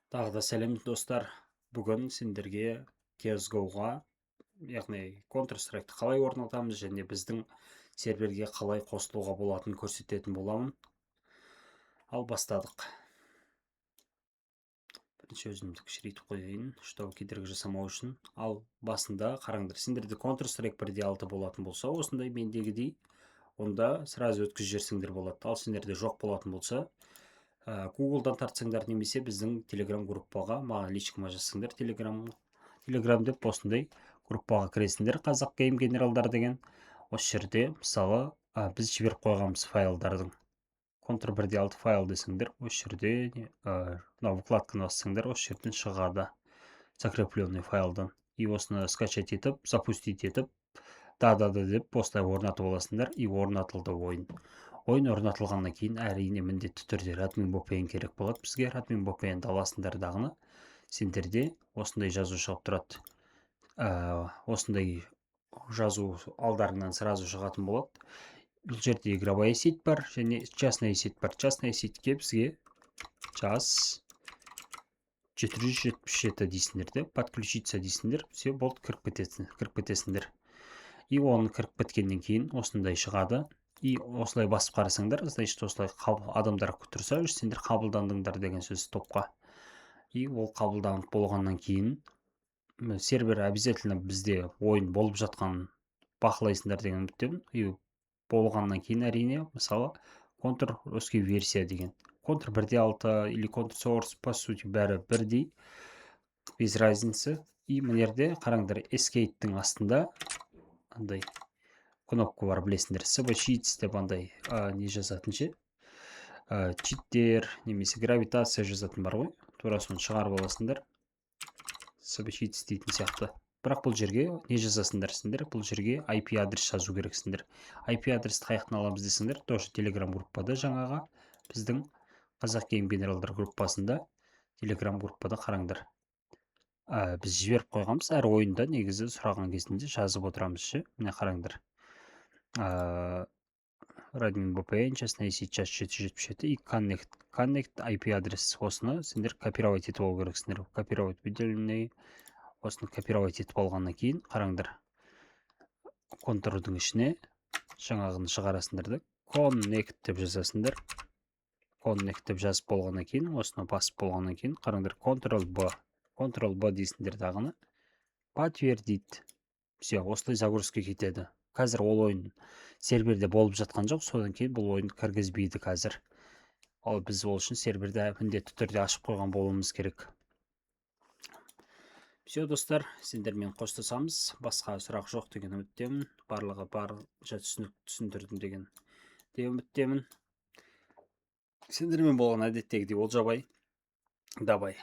Тағы да сәлем достар. Бүгін сендерге CSGO-ға, яғни Counter Strike'ты қалай орнатамыз және біздің серверге қалай қосылуға болатынын көрсететін боламын. Ал бастадық. Бірінші өзімді кішірейтіп қояйын, чтобы кедергі жасамау үшін. Ал басында қараңдар, сендерде Counter Strike 1.6 болатын болса, осындай мендегідей, онда сразу өткізіп жіберсеңдер болады. Ал сендерде жоқ болатын болса, Google'дан тартсаңдар немесе біздің Telegram группаға, маған личкіма жазсаңдар Telegram деп осындай группаға кіресіңдер, қазақ гейм генералдар деген. Осы жерде мысалы біз жіберіп қойғанбыз файлдардың Counter 1.6 файл десеңдер, осы жерде мынау вкладканы бассаңдар, осы жерден шығады закрепленный файлдан. И осыны скачать етіп, запустить етіп, да деп осылай орнатып аласыңдар, и орнатылды ойын. Ойын орнатылғаннан кейін әрине міндетті түрде Radmin VPN керек болады бізге. Radmin VPN-ді аласыңдар дағыны. Сендерде осындай жазу шығып тұрады. Осындай жазу алдарыңнан сразу шығатын болады. Бұл жерде игровая сеть бар және частная сеть бар. Частная сетьке бізге жаз 777 дейсіңдер де, подключиться дейсіңдер, все болды, кіріп кетесіңдер. И оны кіріп біткеннен кейін осындай шығады. И осылай басып қарасаңдар, значит, осылай адамдар тұрса, сендер қабылдандыңдар деген сөз топқа. И ол қабылданып болғаннан кейін сервер обязательно бізде ойын болып жатқанын бақылайсыңдар деген үміттемін. И болғаннан кейін әрине, мысалы, Counter русский версия деген. Counter 1.6 или Counter Source, по сути, бәрі бірдей, без разницы. И мына жерде қараңдар, Escape-тің астында андай кнопка бар, білесіңдер, cheats деп андай не жазатын ше, читтер немесе гравитация жазатын бар ғой, тура соны шығарып аласыңдар, cheats дейтін сияқты. Бірақ бұл жерге не жазасыңдар сендер, бұл жерге IP адрес жазу керексіңдер. IP адресті қаяқтан аламыз десіңдер, тоже Telegram группада, жаңаға біздің қазақ гейм генералдар группасында, Telegram группада қараңдар. Біз жіберіп қойғанбыз, әр ойында негізі сұраған кезінде жазып отырамыз ше. Міне қараңдар. Radmin VPN, частная сеть, час 777 и connect IP адрес. Осыны сендер копировать етіп алу керексіңдер. Копировать выделенный. Осыны копировать етіп алғаннан кейін қараңдар. Контурдың ішіне жаңағыны шығарасыңдар да, connect деп жазасыңдар. Connect деп жазып болғаннан кейін, осыны басып болғаннан кейін қараңдар, Ctrl-B дейсіңдер дағыны. Подтвердить. Все, осылай загрузка кетеді. Қазір ол ойын серверде болып жатқан жоқ, содан кейін бұл ойын кіргізбейді қазір. Ал біз ол үшін серверде міндетті түрде ашып қойған болуымыз керек. Все, достар, сендермен қоштасамыз. Басқа сұрақ жоқ деген үміттемін. Барлығы барынша түсіндірдім деген үміттемін. Сендермен болған әдеттегідей Олжабай. Давай.